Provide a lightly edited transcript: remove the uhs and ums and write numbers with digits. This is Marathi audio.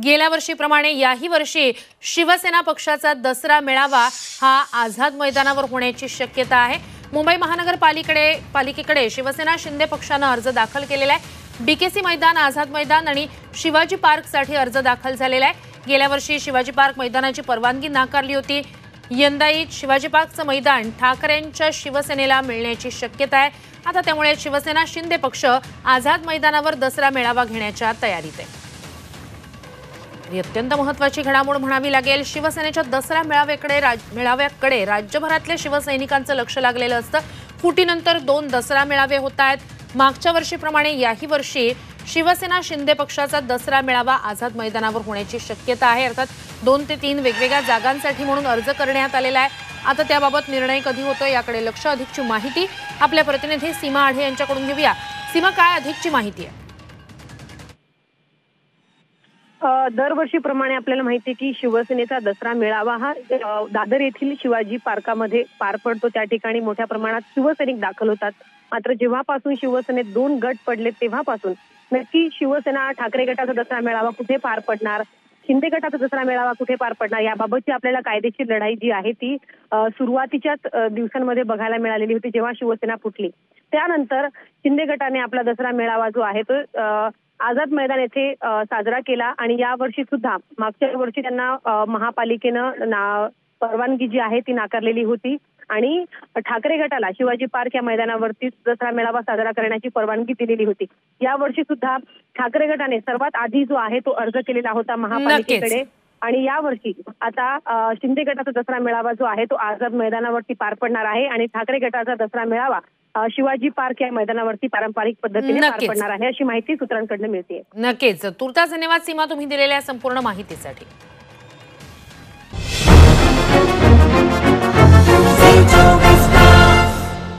गेल्या वर्षीप्रमाणे याही वर्षी शिवसेना पक्षाचा दसरा मेळावा हा आझाद मैदानावर होण्याची शक्यता आहे। मुंबई महानगरपालिकेकडे शिवसेना शिंदे पक्षाने अर्ज दाखल केलेला आहे। बीकेसी मैदान, आझाद मैदान आणि शिवाजी पार्कसाठी अर्ज दाखल झालेला आहे। गेल्या वर्षी शिवाजी पार्क मैदानाची परवानगी नाकारली होती। यंदाही शिवाजी पार्कचं मैदान ठाकरेंच्या शिवसेनेला मिळण्याची शक्यता आहे। आता त्यामुळे शिवसेना शिंदे पक्ष आझाद मैदानावर दसरा मेळावा घेण्याच्या तयारीत आहे। ही अत्यंत महत्त्वाची घडामोड म्हणावी लागेल। शिवसेनेच्या दसरा मेळाव्याकडे राज्यभरातल्या शिवसैनिकांचं लक्ष लागलेलं असतं। फुटीनंतर 2 दसरा मेळावे होत आहेत। मागच्या वर्षीप्रमाणे याही वर्षी शिवसेना शिंदे पक्षाचा दसरा मेळावा आझाद मैदानावर होण्याची शक्यता आहे। अर्थात 2 ते 3 वेगवेगळ्या जागांसाठी म्हणून अर्ज करण्यात आलेला आहे। आता त्याबाबत निर्णय कधी होतो याकडे लक्ष। अधिकची माहिती आपल्या प्रतिनिधी सीमा आढे यांच्याकडून घेऊया। सीमा, काय अधिकची माहिती आहे? दरवर्षीप्रमाणे आपल्याला माहिती आहे की शिवसेनेचा दसरा मेळावा हा दादर येथील शिवाजी पार्कामध्ये पार पडतो। त्या ठिकाणी मोठ्या प्रमाणात शिवसैनिक दाखल होतात। मात्र जेव्हापासून शिवसेनेत 2 गट पडले तेव्हापासून नक्की शिवसेना ठाकरे गटाचा दसरा मेळावा कुठे पार पडणार, शिंदे गटाचा दसरा मेळावा कुठे पार पडणार याबाबतची आपल्याला कायदेशीर लढाई जी आहे ती सुरुवातीच्याच दिवसांमध्ये बघायला मिळालेली होती जेव्हा शिवसेना फुटली। त्यानंतर शिंदे गटाने आपला दसरा मेळावा जो आहे तो आझाद मैदान येथे साजरा केला आणि या वर्षी सुद्धा मागच्या वर्षी त्यांना महापालिकेनं परवानगी जी आहे ती नाकारलेली होती आणि ठाकरे गटाला शिवाजी पार्क या मैदानावरती दसरा मेळावा साजरा करण्याची परवानगी दिलेली होती। या वर्षी सुद्धा ठाकरे गटाने सर्वात आधी जो आहे तो अर्ज केलेला होता महापालिकेकडे आणि या वर्षी आता शिंदे गटाचा दसरा मेळावा जो आहे तो आझाद मैदानावरती पार पडणार आहे आणि ठाकरे गटाचा दसरा मेळावा शिवाजी पार्क या मैदानावरती पारंपरिक पद्धतीने पार पडणार आहे अशी माहिती सूत्रांकडून मिळते। नक्कीच। तुर्तास धन्यवाद सीमा, तुम्ही दिलेल्या संपूर्ण माहितीसाठी।